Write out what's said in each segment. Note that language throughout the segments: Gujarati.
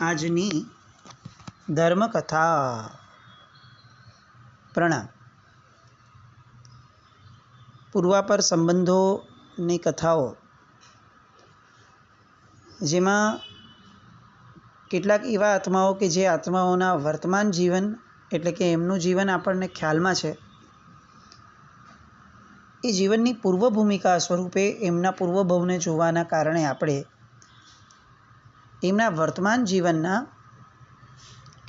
આજની ધર્મકથા. પ્રણામ. પૂર્વાપર સંબંધોની કથાઓ, જેમાં કેટલાક એવા આત્માઓ કે જે આત્માઓના વર્તમાન જીવન એટલે કે એમનું જીવન આપણને ખ્યાલમાં છે, એ જીવનની પૂર્વ ભૂમિકા સ્વરૂપે એમના પૂર્વભવને જોવાના કારણે આપણે એમના વર્તમાન જીવનના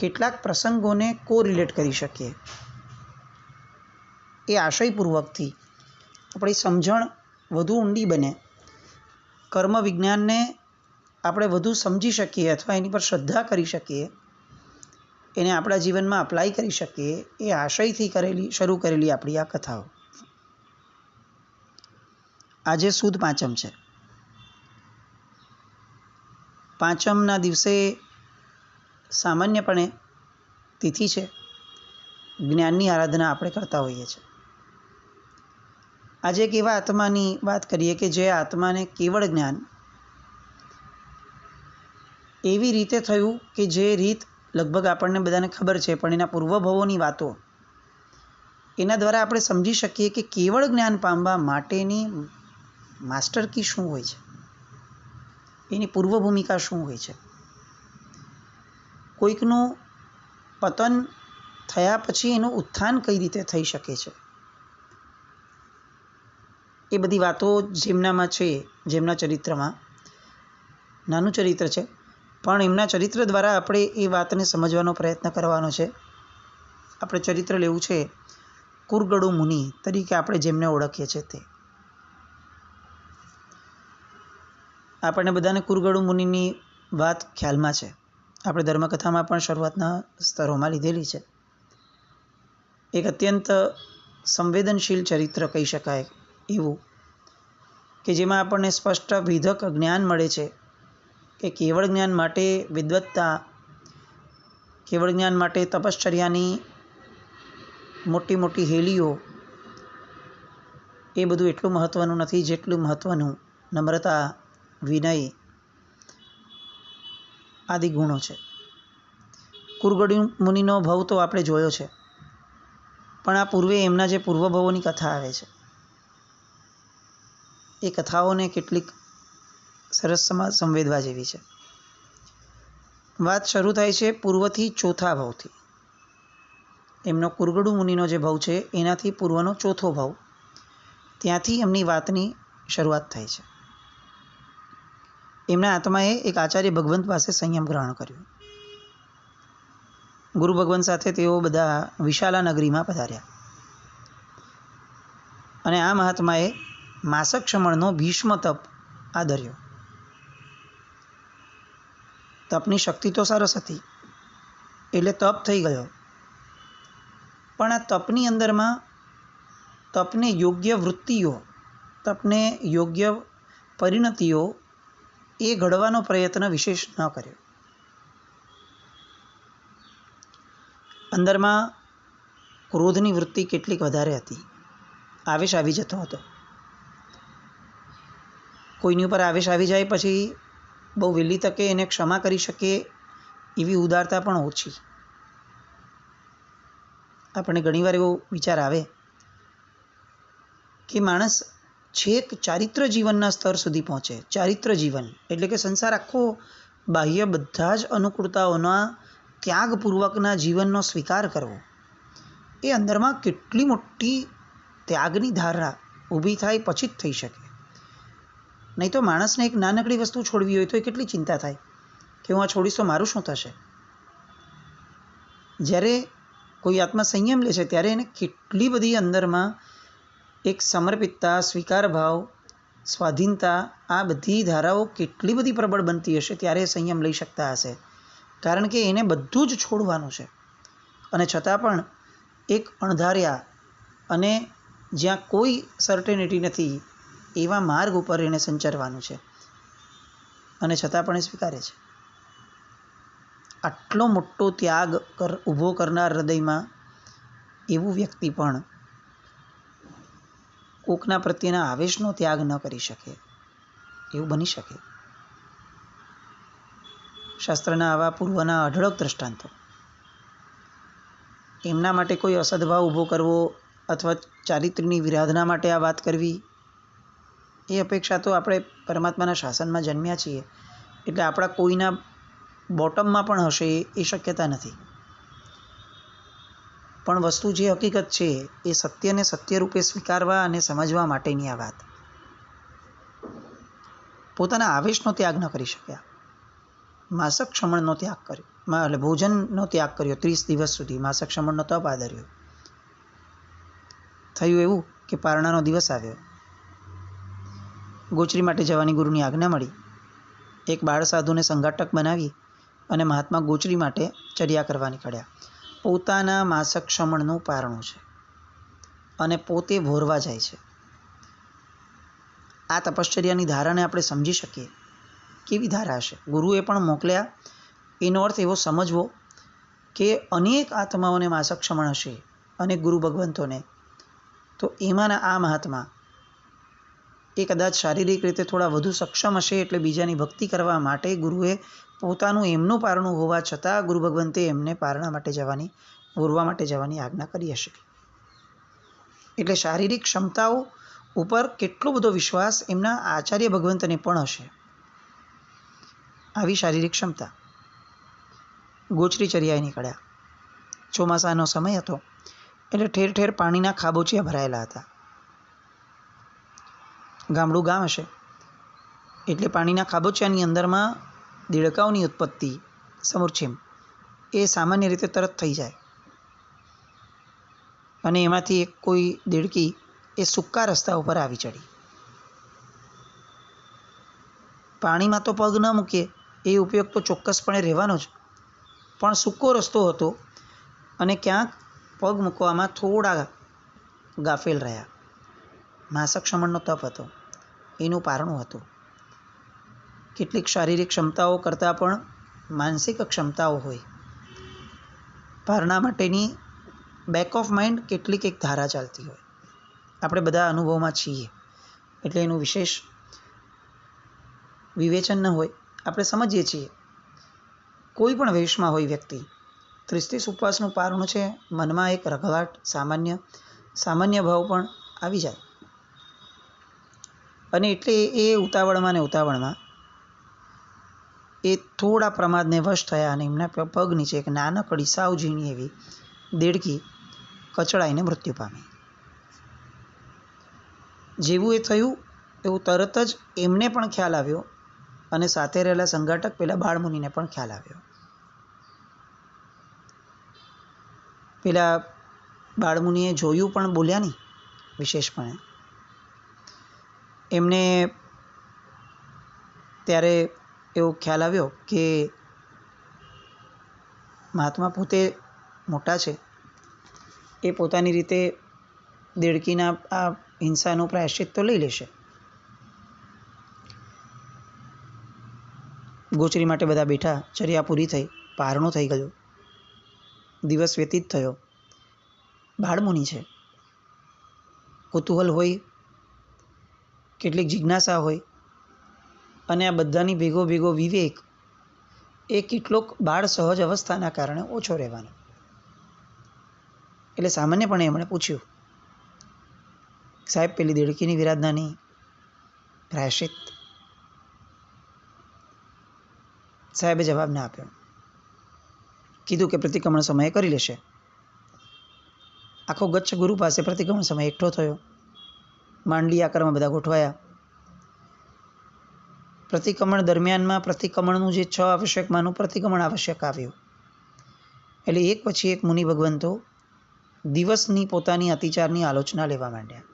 કેટલાક પ્રસંગોને કોરિલેટ કરી શકીએ. એ આશયપૂર્વકથી આપણી સમજણ વધુ ઊંડી બને, કર્મ વિજ્ઞાનને આપણે વધુ સમજી શકીએ અથવા એની પર શ્રદ્ધા કરી શકીએ, એને આપણા જીવનમાં અપ્લાય કરી શકીએ, એ આશયથી શરૂ કરેલી આપણી આ કથાઓ. આજે સુદ પાંચમ છે. પાંચમના દિવસે સામાન્યપણે તિથિ છે, જ્ઞાનની આરાધના આપણે કરતા હોઈએ છીએ. આજે એક એવા આત્માની વાત કરીએ કે જે આત્માને કેવળ જ્ઞાન એવી રીતે થયું કે જે રીત લગભગ આપણને બધાને ખબર છે, પણ એના પૂર્વભવોની વાતો એના દ્વારા આપણે સમજી શકીએ કે કેવળ જ્ઞાન પામવા માટેની માસ્ટર કી શું હોય છે, એની પૂર્વ ભૂમિકા શું હોય છે. કોઈકનું પતન થયા પછી એનું ઉત્થાન કઈ રીતે થઈ શકે છે, એ બધી વાતો જેમનામાં છે, જેમના ચરિત્રમાં નાનું ચરિત્ર છે, પણ એમના ચરિત્ર દ્વારા આપણે એ વાતને સમજવાનો પ્રયત્ન કરવાનો છે. આપણે ચરિત્ર લેવું છે કુરગડુ મુનિ તરીકે આપણે જેમને ઓળખીએ છીએ તે. આપણને બધાને કુરગડુ મુનિની વાત ખ્યાલમાં છે. આપણે ધર્મકથામાં પણ શરૂઆતના સ્તરોમાં લીધેલી છે. એક અત્યંત સંવેદનશીલ ચરિત્ર કહી શકાય એવું, કે જેમાં આપણને સ્પષ્ટ વિધક જ્ઞાન મળે છે કે કેવળ જ્ઞાન માટે વિદ્વત્તા, કેવળ જ્ઞાન માટે તપશ્ચર્યાની મોટી મોટી હેલીઓ, એ બધું એટલું મહત્ત્વનું નથી જેટલું મહત્ત્વનું નમ્રતા, વિનય આદિ ગુણો છે. કુરગડુ મુનિનો ભવ તો આપણે જોયો છે, પણ આ પૂર્વે એમના જે પૂર્વભવોની કથા આવે છે, એ કથાઓને કેટલીક સરસ સંવેદવા જેવી છે. વાત શરૂ થાય છે પૂર્વથી ચોથા ભવથી. એમનો કુરગડુ મુનિનો જે ભવ છે એનાથી પૂર્વનો ચોથો ભવ, ત્યાંથી એમની વાતની શરૂઆત થાય છે. એમના આત્માએ એક આચાર્ય ભગવંત પાસે સંયમ ગ્રહણ કર્યું. ગુરુ ભગવંત સાથે તેઓ બધા વિશાલા નગરીમાં પધાર્યા અને આ મહાત્માએ માસક ક્ષમણનો ભીષ્મ તપ આદર્યો. તપની શક્તિ તો સરસ હતી એટલે તપ થઈ ગયો, પણ આ તપની અંદરમાં તપને યોગ્ય વૃત્તિઓ, તપને યોગ્ય પરિણતિઓ એ ઘડવાનો પ્રયત્ન વિશેષ ન કર્યો. અંદરમાં ક્રોધની વૃત્તિ કેટલીક વધારે હતી, આવેશ આવી જતો હતો. કોઈની ઉપર આવેશ આવી જાય પછી બહુ વહેલી તકે એને ક્ષમા કરી શકે એવી ઉદારતા પણ ઓછી. આપણને ઘણીવાર એવો વિચાર આવે કે માણસ છેક ચારિત્ર જીવનના સ્તર સુધી પહોંચે. ચારિત્ર જીવન એટલે કે સંસાર આખો બાહ્ય બધા જ અનુકૂળતાઓના ત્યાગપૂર્વકના જીવનનો સ્વીકાર કરવો, એ અંદરમાં કેટલી મોટી ત્યાગની ધારા ઊભી થાય પછી જ થઈ શકે. નહીં તો માણસને એક નાનકડી વસ્તુ છોડવી હોય તો એ કેટલી ચિંતા થાય કે હું આ છોડીશ તો મારું શું થશે. જ્યારે કોઈ આત્મા સંયમ લે છે ત્યારે એને કેટલી બધી અંદરમાં એક સમર્પિતતા, સ્વીકાર ભાવ, સ્વાધીનતા, આ બધી ધારાઓ કેટલી બધી પ્રબળ બનતી હશે ત્યારે સંયમ લઈ શકતા હશે. કારણ કે એને બધું જ છોડવાનું છે અને છતાં પણ એક અણધાર્યા અને જ્યાં કોઈ સર્ટેનિટી નથી એવા માર્ગ ઉપર એને સંચરવાનું છે, અને છતાં પણ એ સ્વીકારે છે. આટલો મોટો ત્યાગ ઊભો કરનાર હૃદયમાં એવું વ્યક્તિ પણ કોકના પ્રત્યેના આવેશનો ત્યાગ ન કરી શકે, એવું બની શકે. શાસ્ત્રના આવા પૂર્વના અઢળક દ્રષ્ટાંતો. એમના માટે કોઈ અસદભાવ ઊભો કરવો અથવા ચારિત્ર્યની વિરાધના માટે આ વાત કરવી, એ અપેક્ષા તો આપણે પરમાત્માના શાસનમાં જન્મ્યા છીએ એટલે આપણા કોઈના બોટમમાં પણ હશે એ શક્યતા નથી. પણ વસ્તુ જે હકીકત છે એ સત્યને સત્ય રૂપે સ્વીકારવા અને સમજવા માટેની આ વાત. પોતાના આવેશનો ત્યાગ ન કરી શક્યા, માસક ક્ષમણનો ત્યાગ કર્યો, એટલે ભોજનનો ત્યાગ કર્યો 30 દિવસ સુધી. માસક ક્ષમણનો તપ આદર્યો. થયું એવું કે પારણાનો દિવસ આવ્યો. ગોચરી માટે જવાની ગુરુની આજ્ઞા મળી. એક બાળ સાધુને સંઘાટક બનાવી અને મહાત્મા ગોચરી માટે ચર્યા કરવા નીકળ્યા. પોતાના માસક ક્ષમણનું પારણું છે અને પોતે ભોરવા જાય છે. આ તપશ્ચર્યાની ધારાને આપણે સમજી શકીએ. કેવી ધારા હશે? ગુરુએ પણ મોકલ્યા. એનો અર્થ એવો સમજવો કે અનેક આત્માઓને માસક ક્ષમણ હશે, અનેક ગુરુ ભગવંતોને. તો એમાંના આ મહાત્મા એ કદાચ શારીરિક રીતે થોડા વધુ સક્ષમ હશે એટલે બીજાની ભક્તિ કરવા માટે ગુરુએ પોતાનું એમનું પારણું હોવા છતાં ગુરુ ભગવંતે એમને પારણા માટે જવાની, ભોરવા માટે જવાની આજ્ઞા કરી હશે. એટલે શારીરિક ક્ષમતાઓ ઉપર કેટલો બધો વિશ્વાસ એમના આચાર્ય ભગવંતને પણ હશે. આવી શારીરિક ક્ષમતા. ગોચરી ચર્યાએ નીકળ્યા. ચોમાસાનો સમય હતો એટલે ઠેર ઠેર પાણીના ખાબોચિયા ભરાયેલા હતા. ગામડું ગામ હશે એટલે પાણીના ખાબોચિયાની અંદરમાં દેડકાઓની ઉત્પત્તિ, સમુરછીમ, એ સામાન્ય રીતે તરત થઈ જાય. અને એમાંથી એક કોઈ દેડકી એ સૂકા રસ્તા ઉપર આવી ચડી. પાણીમાં તો પગ ન મૂકીએ એ ઉપયોગ તો ચોક્કસપણે રહેવાનો જ, પણ સૂકો રસ્તો હતો અને ક્યાંક પગ મૂકવામાં થોડા ગાફેલ રહ્યા. માસક ક્ષમણનો તપ હતો, એનું પારણું હતું. કેટલીક શારીરિક ક્ષમતાઓ કરતાં પણ માનસિક ક્ષમતાઓ હોય. પારણા માટેની બેક ઓફ માઇન્ડ કેટલીક એક ધારા ચાલતી હોય. આપણે બધા અનુભવમાં છીએ એટલે એનું વિશેષ વિવેચન ન હોય. આપણે સમજીએ છીએ કોઈ પણ વેશમાં હોય વ્યક્તિ, 30 ઉપવાસનું પારણું છે, મનમાં એક રઘવાટ, સામાન્ય ભાવ પણ આવી જાય. અને એટલે એ ઉતાવળમાં ને ઉતાવળમાં એ થોડા પ્રમાદને વશ થયા અને એમના પગ નીચે એક નાનકડી સાવ ઝીણી એવી દેડકી કચડાઈને મૃત્યુ પામી. જેવું એ થયું એવું તરત જ એમને પણ ખ્યાલ આવ્યો અને સાથે રહેલા સંઘાટક પેલા બાળમુનિને પણ ખ્યાલ આવ્યો. પેલા બાળમુનિએ જોયું પણ બોલ્યા નહીં વિશેષપણે. એમને ત્યારે એવો ખ્યાલ આવ્યો કે મહાત્મા પોતે મોટા છે, એ પોતાની રીતે દેડકીના આ હિંસાનું પ્રાયશ્ચિત તો લઈ લેશે. ગોચરી માટે બધા બેઠા. ચર્યા પૂરી થઈ, પારણું થઈ ગયું, દિવસ વ્યતીત થયો. બાળમુનિ છે, કુતૂહલ હોય, કેટલીક જિજ્ઞાસા હોય અને આ બધાની ભેગો વિવેક એ કેટલોક બાળ સહજ અવસ્થાના કારણે ઓછો રહેવાનો. એટલે સામાન્યપણે એમણે પૂછ્યું, સાહેબ પેલી દેડકીની વિરાધનાની પ્રાયશ્ચિત? સાહેબે જવાબ ના આપ્યો. કીધું કે પ્રતિક્રમણ સમયે કરી લેશે. આખો ગચ્છ ગુરુ પાસે પ્રતિક્રમણ સમય એકઠો થયો. માંડલી આકારમાં બધા ગોઠવાયા. પ્રતિક્રમણ દરમિયાનમાં પ્રતિક્રમણનું જે 6 આવશ્યકમાંનું પ્રતિક્રમણ આવશ્યક આવ્યું. એટલે એક પછી એક મુનિ ભગવંતો દિવસની પોતાની અતિચારની આલોચના લેવા માંડ્યા.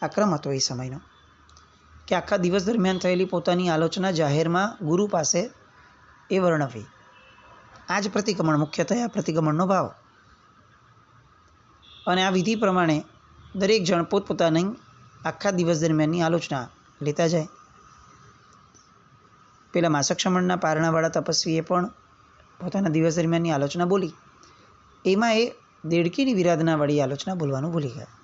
આ ક્રમ હતો એ સમયનો કે આખા દિવસ દરમિયાન થયેલી પોતાની આલોચના જાહેરમાં ગુરુ પાસે એ વર્ણવી. આ જ પ્રતિક્રમણ, મુખ્યતઃ પ્રતિક્રમણનો ભાવ. અને આ વિધિ પ્રમાણે દરેક જણ પોતપોતાની આખા દિવસ દરમિયાનની આલોચના લેતા જાય. પેલા માસક ક્ષમણના પારણાવાળા તપસ્વીએ પણ પોતાના દિવસ દરમિયાનની આલોચના બોલી. એમાં એ દેડકીની વિરાધનાવાળી આલોચના બોલવાનું ભૂલી ગયા.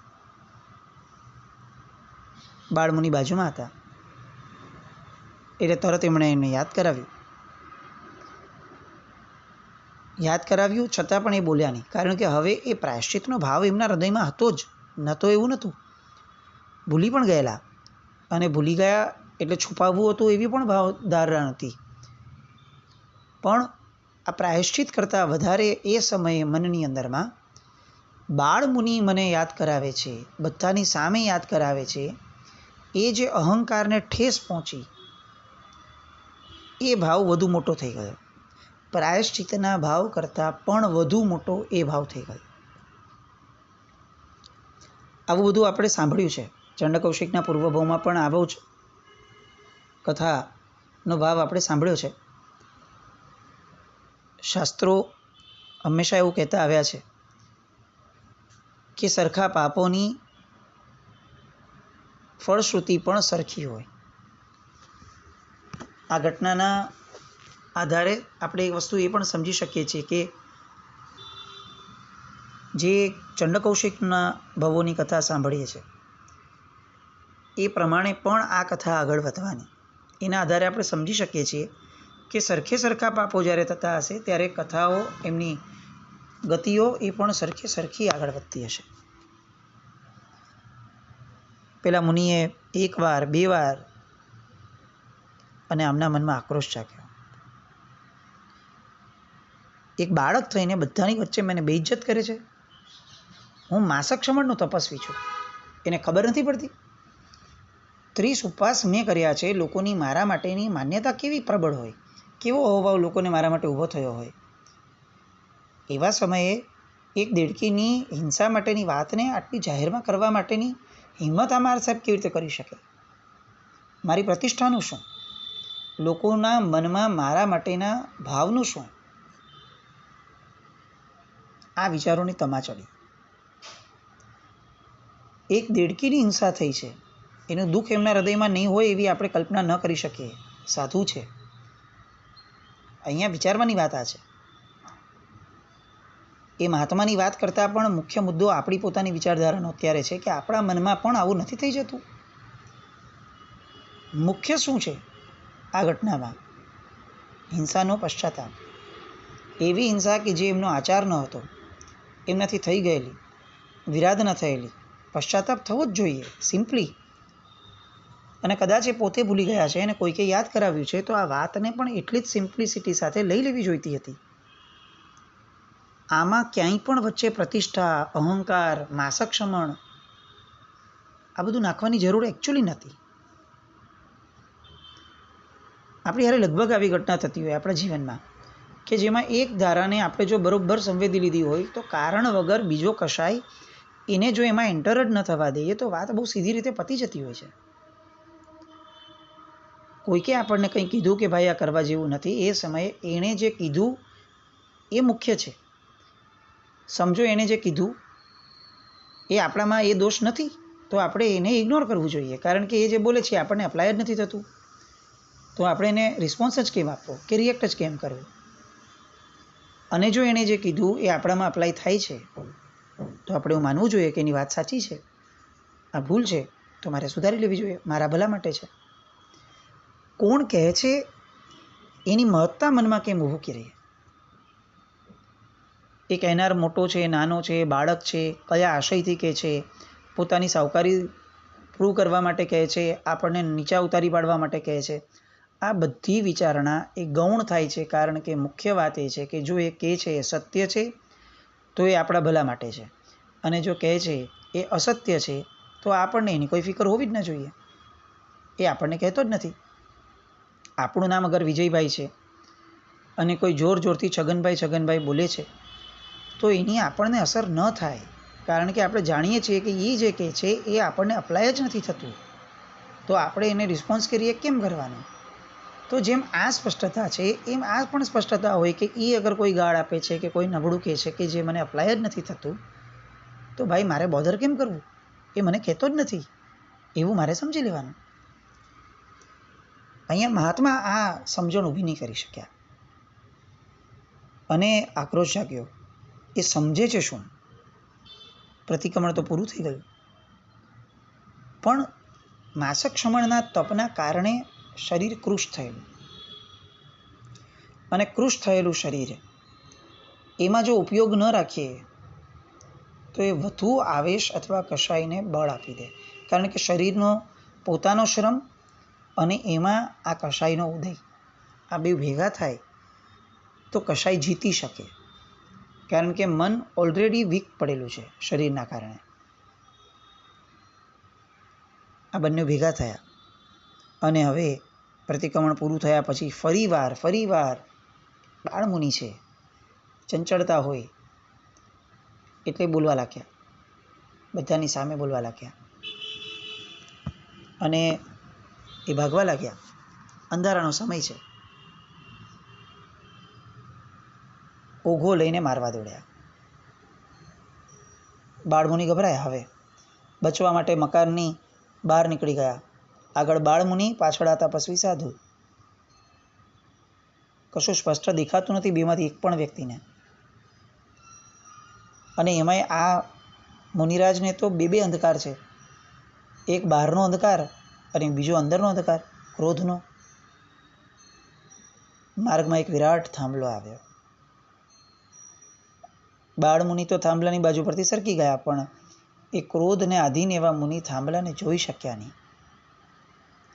બાળમુનિ બાજુમાં હતા એટલે તરત એમણે એને યાદ કરાવ્યું. યાદ કરાવ્યું છતાં પણ એ બોલ્યા નહીં, કારણ કે હવે એ પ્રાયશ્ચિતનો ભાવ એમના હૃદયમાં હતો જ, નહોતો એવું નહોતું. ભૂલી પણ ગયેલા, અને ભૂલી ગયા એટલે છુપાવવું હતું એવી પણ ભાવધારણા નથી. પણ આ પ્રાયશ્ચિત કરતાં વધારે એ સમયે મનની અંદરમાં બાળમુનિ મને યાદ કરાવે છે, બધાની સામે યાદ કરાવે છે. એ જે અહંકારને ઠેસ પહોંચી એ ભાવ વધુ મોટો થઈ ગયો. પ્રાયશ્ચિતના ભાવ કરતાં પણ વધુ મોટો એ ભાવ થઈ ગયો. આવું બધું આપણે સાંભળ્યું છે. ચંડકૌશિકના પૂર્વભાવમાં પણ આવો જ કથાનો ભાવ આપણે સાંભળ્યો છે. શાસ્ત્રો હંમેશા એવું કહેતા આવ્યા છે કે સરખા પાપોની ફળશ્રુતિ પણ સરખી હોય. આ ઘટનાના આધારે આપણે એક વસ્તુ એ પણ સમજી શકીએ છીએ કે જે ચંડકૌશિકના ભવોની કથા સાંભળીએ છીએ એ પ્રમાણે પણ આ કથા આગળ વધવાની. એના આધારે આપણે સમજી શકીએ છીએ કે સરખે સરખા પાપો જ્યારે થતા હશે ત્યારે કથાઓ, એમની ગતિઓ એ પણ સરખે સરખી આગળ વધતી હશે. પેલા મુનિએ એક વાર, બે વાર, અને આમના મનમાં આક્રોશ જાગ્યો. એક બાળક થઈને બધાની વચ્ચે મને બેઇજ્જત કરે છે. હું માસક ક્ષમણનો તપસ્વી છું, એને ખબર નથી પડતી? 30 ઉપવાસ મેં કર્યા છે. લોકોની મારા માટેની માન્યતા કેવી પ્રબળ હોય, કેવો અહોભાવ લોકોને મારા માટે ઊભો થયો હોય. એવા સમયે એક દેડકીની હિંસા માટેની વાતને આટલી જાહેરમાં કરવા માટેની હિંમત આ મારા સાહેબ કેવી રીતે કરી શકે? મારી પ્રતિષ્ઠાનું શું? લોકોના મનમાં મારા માટેના ભાવનું શું? આ વિચારોની તમા ચડી. એક દેડકીની હિંસા થઈ છે, એનું દુઃખ એમના હૃદયમાં નહીં હોય એવી આપણે કલ્પના ન કરી શકીએ. સાધુ છે. અહીંયા વિચારવાની વાત આ છે. એ મહાત્માની વાત કરતાં પણ મુખ્ય મુદ્દો આપણી પોતાની વિચારધારાનો અત્યારે છે કે આપણા મનમાં પણ આવું નથી થઈ જતું. મુખ્ય શું છે આ ઘટનામાં? હિંસાનો પશ્ચાતાપ. એવી હિંસા કે જે એમનો આચાર ન હતો, એમનાથી થઈ ગયેલી, વિરાધ ન થયેલી. પશ્ચાતાપ થવો જ જોઈએ, સિમ્પલી. અને કદાચ એ પોતે ભૂલી ગયા છે અને કોઈકે યાદ કરાવ્યું છે, તો આ વાતને પણ એટલી જ સિમ્પ્લિસિટી સાથે લઈ લેવી જોઈતી હતી. આમાં ક્યાંય પણ વચ્ચે પ્રતિષ્ઠા, અહંકાર, માસક્ષમણ આ બધું નાખવાની જરૂર એકચ્યુઅલી નથી. આપણી હારે લગભગ આવી ઘટના થતી હોય આપણા જીવનમાં કે જેમાં એક ધારાને આપણે જો બરોબર સંવેદી લીધી હોય તો કારણ વગર બીજો કશાય એને જો એમાં એન્ટર જ ન થવા દઈએ તો વાત બહુ સીધી રીતે પતી જતી હોય છે. કોઈકે આપણને કંઈ કીધું કે ભાઈ આ કરવા જેવું નથી, એ સમયે એણે જે કીધું એ મુખ્ય છે. સમજો એણે જે કીધું એ આપણામાં એ દોષ નથી તો આપણે એને ઇગ્નોર કરવું જોઈએ, કારણ કે એ જે બોલે છે આપણને અપ્લાય જ નથી થતું. તો આપણે એને રિસ્પોન્સ જ કેમ આપવો કે રિએક્ટ જ કેમ કરવું? અને જો એણે જે કીધું એ આપણામાં અપ્લાય થાય છે તો આપણે એવું માનવું જોઈએ કે એની વાત સાચી છે, આ ભૂલ છે તો મારે સુધારી લેવી જોઈએ, મારા ભલા માટે છે. કોણ કહે છે એની મહત્તા મનમાં કેમ ઊભું કરી? એ કહેનાર મોટો છે, નાનો છે, બાળક છે, કયા આશયથી કહે છે? પોતાની સાવકારી પ્રૂવ કરવા માટે કહે છે, આપણને નીચા ઉતારી પાડવા માટે કહે છે? આ બધી વિચારણા એ ગૌણ થાય છે, કારણ કે મુખ્ય વાત એ છે કે જો એ કહે છે એ સત્ય છે તો એ આપણા ભલા માટે છે, અને જો કહે છે એ અસત્ય છે તો આપણને એની કોઈ ફિકર હોવી જ ન જોઈએ. એ આપણને કહેતો જ નથી. આપણું નામ અગર વિજયભાઈ છે અને કોઈ જોર જોરથી છગનભાઈ બોલે છે તો એની આપણને અસર ન થાય, કારણ કે આપણે જાણીએ છીએ કે એ જે કહે છે એ આપણને અપ્લાય જ નથી થતું. તો આપણે એને રિસ્પોન્સ કરીએ કેમ કરવાનું? તો જેમ આ સ્પષ્ટતા છે એમ આ પણ સ્પષ્ટતા હોય કે એ અગર કોઈ ગાળ આપે છે કે કોઈ નબળું કહે છે કે જે મને અપ્લાય જ નથી થતું, તો ભાઈ મારે બોધર કેમ કરવું? એ મને કહેતો જ નથી એવું મારે સમજી લેવાનું. અહીંયા મહાત્મા આ સમજણ ઊભી નહીં કરી શક્યા અને આક્રોશ જાગ્યો. એ સમજે છે શું? પ્રતિક્રમણ તો પૂરું થઈ ગયું, પણ માસક ક્ષમણના તપના કારણે શરીર કૃશ થયેલું, અને કૃશ થયેલું શરીર એમાં જો ઉપયોગ ન રાખીએ તો એ વધુ આવેશ અથવા કશાયને બળ આપી દે. કારણ કે શરીરનો પોતાનો શ્રમ અને એમાં આ કશાયનો ઉદય, આ બે ભેગા થાય તો કશાય જીતી શકે. કારણ કે મન ઓલરેડી વીક પડેલું છે શરીરના કારણે. આ બંને ભેગા થયા અને હવે પ્રતિક્રમણ પૂરું થયા પછી ફરીવાર બાળમુનિ છે, ચંચળતા હોય એટલે બોલવા લાગ્યા, બધાની સામે બોલવા લાગ્યા અને એ ભાગવા લાગ્યા. અંધારાનો સમય છે, ઓઘો લઈને મારવા દોડ્યા. બાળમુનિ ગભરાયા. હવે બચવા માટે મકાનની બહાર નીકળી ગયા. આગળ બાળમુનિ, પાછળ આ તપસ્વી સાધુ. કશું સ્પષ્ટ દેખાતું નથી બેમાંથી એક પણ વ્યક્તિને. અને એમાંય આ મુનિરાજને તો બે અંધકાર છે, એક બહારનો અંધકાર અને બીજો અંદરનો અંધકાર, ક્રોધનો. માર્ગમાં એક વિરાટ થાંભલો આવ્યો. બાળમુનિ તો થાંભલાની બાજુ પરથી સરકી ગયા, પણ એ ક્રોધને આધીન એવા મુનિ થાંભલાને જોઈ શક્યા નહીં.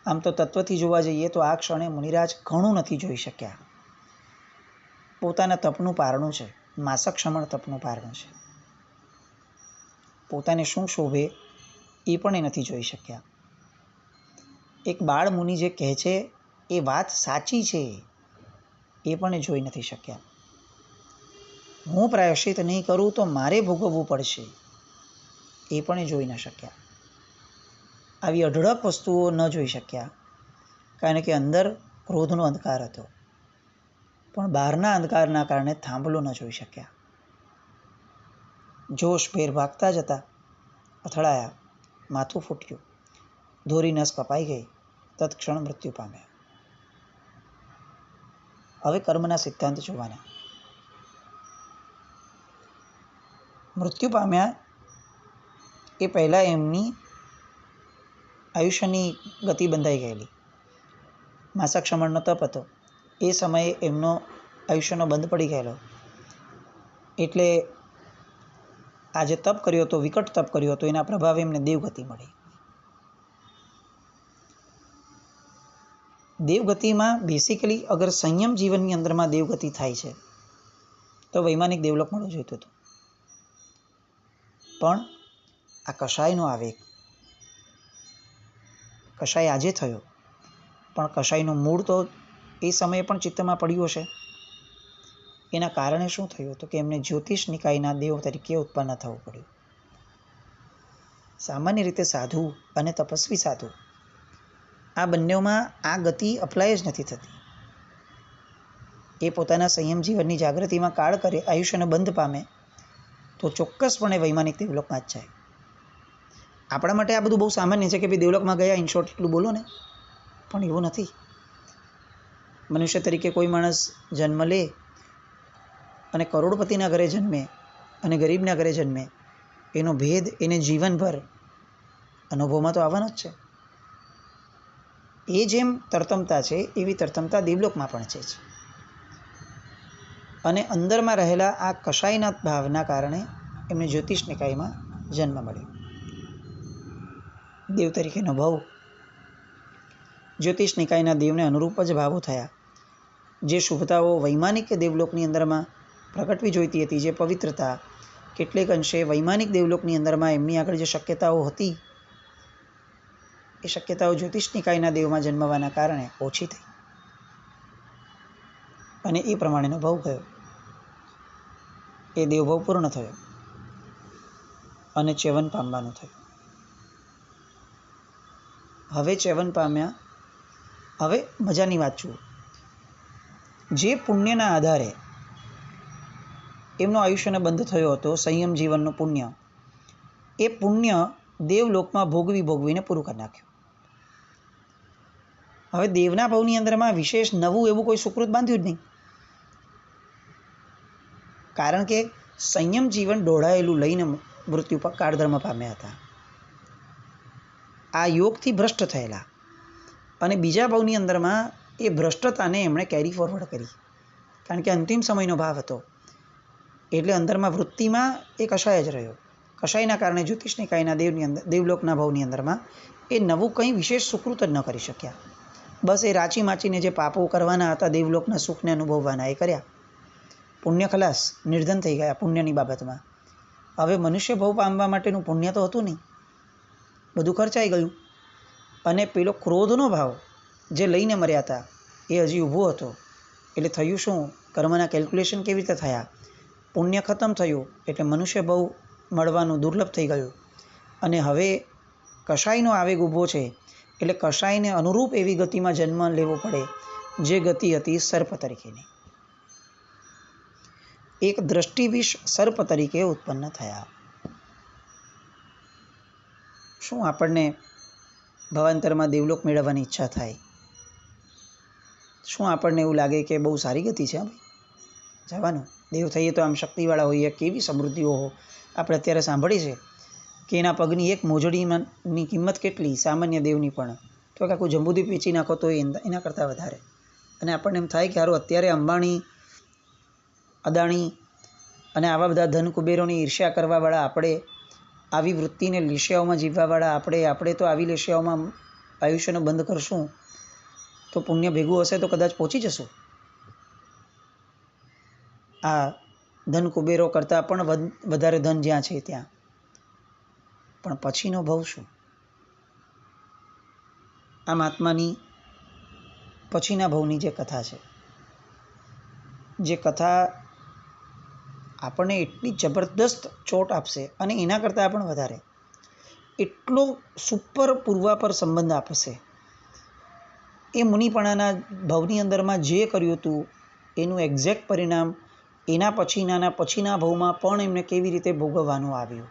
આમ તો તત્વથી જોવા જઈએ તો આ ક્ષણે મુનિરાજ ઘણું નથી જોઈ શક્યા. પોતાના તપનું પારણું છે, માસક ક્ષમણ તપનું પારણું છે. પોતાને શું શોભે એ પણ એ નથી જોઈ શક્યા. એક બાળમુનિ જે કહે છે એ વાત સાચી છે એ પણ એ જોઈ નથી શક્યા. હું પ્રાયશ્ચિત નહીં કરું તો મારે ભોગવવું પડશે એ પણ એ જોઈ ન શક્યા. આવી અઢળક વસ્તુઓ ન જોઈ શક્યા કારણ કે અંદર ક્રોધનો અંધકાર હતો, પણ બહારના અંધકારના કારણે થાંભલો ન જોઈ શક્યા. જોશભેર ભાગતા જતા અથડાયા, માથું ફૂટ્યું, ધોરી નસ કપાઈ ગઈ, તત્ક્ષણ મૃત્યુ પામ્યા. હવે કર્મના સિદ્ધાંત જોવાના. મૃત્યુ પામ્યા એ પહેલાં એમની આયુષ્યની ગતિ બંધાઈ ગયેલી. માસક ક્ષમણનો તપ હતો, એ સમયે એમનો આયુષ્યનો બંધ પડી ગયેલો. એટલે આ જે તપ કર્યો હતો, વિકટ તપ કર્યો હતો, એના પ્રભાવે એમને દેવગતિ મળી. દેવગતિમાં બેસિકલી અગર સંયમ જીવનની અંદરમાં દેવગતિ થાય છે તો વૈમાનિક દેવલોક મળવું જોઈતું હતું. પણ આ કશાયનો આવેગ, કશાય આજે થયો, પણ કશાયનું મૂળ તો એ સમયે પણ ચિત્તમાં પડ્યું હશે. એના કારણે શું થયું હતું કે એમને જ્યોતિષ નિકાયના દેવ તરીકે ઉત્પન્ન થવું પડ્યું. સામાન્ય રીતે સાધુ અને તપસ્વી સાધુ આ બંનેમાં આ ગતિ અપ્લાય જ નથી થતી. એ પોતાના સંયમ જીવનની જાગૃતિમાં કાળ કરે, આયુષ્યનો બંધ પામે તો ચોક્કસપણે વૈમાનિક દેવલોકમાં જ જાય. આપણા માટે આ બધું બહુ સામાન્ય છે કે ભાઈ દેવલોકમાં ગયા, ઇન શોર્ટ એટલું બોલો ને, પણ એવું નથી. મનુષ્ય તરીકે કોઈ માણસ જન્મ લે અને કરોડપતિના ઘરે જન્મે અને ગરીબના ઘરે જન્મે, એનો ભેદ એને જીવનભર અનુભવમાં તો આવવાનો જ છે. એ જેમ તરતમતા છે એવી તરતમતા દેવલોકમાં પણ છે જ. અને અંદરમાં રહેલા આ કશાયના ભાવના કારણે એમને જ્યોતિષ નિકાયમાં જન્મ મળ્યો. દેવ તરીકેનો ભાવ, જ્યોતિષ નિકાયના દેવને અનુરૂપ જ ભાવો થયા. જે શુભતાઓ વૈમાનિક દેવલોકની અંદરમાં પ્રગટવી જોઈતી હતી, જે પવિત્રતા, કેટલેક અંશે વૈમાનિક દેવલોકની અંદરમાં એમની આગળ જે શક્યતાઓ હતી, એ શક્યતાઓ જ્યોતિષ નિકાયના દેવમાં જન્મવાના કારણે ઓછી થઈ અને એ પ્રમાણેનો ભાવ ગયો. એ દેવભાવ પૂર્ણ થયો અને ચ્યવન પામવાનું થયું. હવે ચ્યવન પામ્યા. હવે મજાની વાત જુઓ, જે પુણ્યના આધારે એમનો આયુષ્યનો બંધ થયો હતો, સંયમ જીવનનું પુણ્ય, એ પુણ્ય દેવલોકમાં ભોગવીને પૂરું કરી નાખ્યું. હવે દેવના ભાવની અંદરમાં વિશેષ નવું એવું કોઈ સુકૃત બાંધ્યું જ નહીં. કારણ કે સંયમ જીવન દોડાયેલું લઈને મૃત્યુ પર કાળધર્મ પામ્યા હતા. આ યોગથી ભ્રષ્ટ થયેલા અને બીજા ભાવની અંદરમાં એ ભ્રષ્ટતાને એમણે કેરી ફોરવર્ડ કરી. કારણ કે અંતિમ સમયનો ભાવ હતો એટલે અંદરમાં વૃત્તિમાં એ કષાય જ રહ્યો. કષાયના કારણે જ્યોતિષ નિકાયના દેવલોકના ભાવની અંદરમાં એ નવું કંઈ વિશેષ સુકૃત જ ન કરી શક્યા. બસ એ રાચી માચીને જે પાપો કરવાના હતા દેવલોકના સુખને અનુભવવાના એ કર્યા. પુણ્ય ખલાસ, નિર્ધન થઈ ગયા પુણ્યની બાબતમાં. હવે મનુષ્ય ભવ પામવા માટેનું પુણ્ય તો હતું નહીં, બધું ખર્ચાઈ ગયું. અને પેલો ક્રોધનો ભાવ જે લઈને મર્યા હતા એ હજી ઊભો હતો. એટલે થયું શું? કર્મના કેલ્ક્યુલેશન કેવી રીતે થયા? પુણ્ય ખતમ થયું એટલે મનુષ્ય ભવ મળવાનું દુર્લભ થઈ ગયું. અને હવે કષાયનો આવેગ ઊભો છે એટલે કષાયને અનુરૂપ એવી ગતિમાં જન્મ લેવો પડે જે ગતિ હતી સર્પ તરીકેની. એક દ્રષ્ટિવિશ સર્પ તરીકે ઉત્પન્ન થયા. શું આપણને ભવાંતરમાં દેવલોક મેળવવાની ઈચ્છા થાય? શું આપણને એવું લાગે કે બહુ સારી ગતિ છે જવાનું, દેવ થઈએ તો આમ શક્તિવાળા હોઈએ, કેવી સમૃદ્ધિઓ આપણે અત્યારે સાંભળી છે કે એના પગની એક મોજડીની કિંમત કેટલી સામાન્ય દેવની પણ, તો કે આખું જંબુદ્વીપ વેચી નાખો તો એના કરતાં વધારે. અને આપણને એમ થાય કે હારું અત્યારે અંબાણી, અદાણી અને આવા બધા ધન કુબેરોની ઈર્ષ્યા કરવાવાળા આપણે, આવી વૃત્તિને લેશિયાઓમાં જીવવાવાળા આપણે તો આવી લેશિયાઓમાં આયુષ્યનો બંધ કરશું તો પુણ્ય ભેગું હશે તો કદાચ પહોંચી જશું આ ધન કુબેરો કરતાં પણ વધારે ધન જ્યાં છે ત્યાં. પણ પછીનો ભવ શું? આ મહાત્માની પછીના ભવની જે કથા છે, જે કથા આપણને એટલી જબરદસ્ત ચોટ આપશે અને એના કરતાં પણ વધારે એટલો સુપર પૂર્વાપર સંબંધ આપશે. એ મુનિપણાના ભવની અંદરમાં જે કર્યું હતું એનું એક્ઝેક્ટ પરિણામ એના પછીના ભવમાં પણ એમને કેવી રીતે ભોગવવાનું આવ્યું.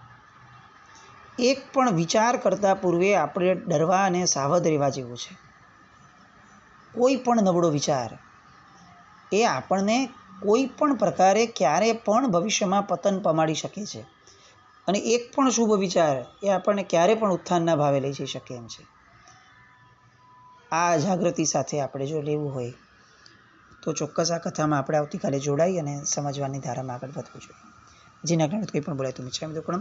એક પણ વિચાર કરતાં પૂર્વે આપણે ડરવા અને સાવધ રહેવા જેવું છે. કોઈ પણ નબળો વિચાર એ આપણને કોઈ પણ પ્રકારે ક્યારે પણ ભવિષ્યમાં પતન પમાડી શકે છે. અને એક પણ શુભ વિચાર એ આપણને ક્યારે પણ ઉત્થાનના ભાવે લઈ જઈ શકે એમ છે. આ જાગૃતિ સાથે આપણે જો લેવું હોય તો ચોક્કસ આ કથામાં આપણે આવતીકાલે જોડાઈ અને સમજવાની ધારામાં આગળ વધવું જોઈએ. જેના કારણે કંઈ પણ બોલાય તો મિચ્છામિ દુક્કડમ.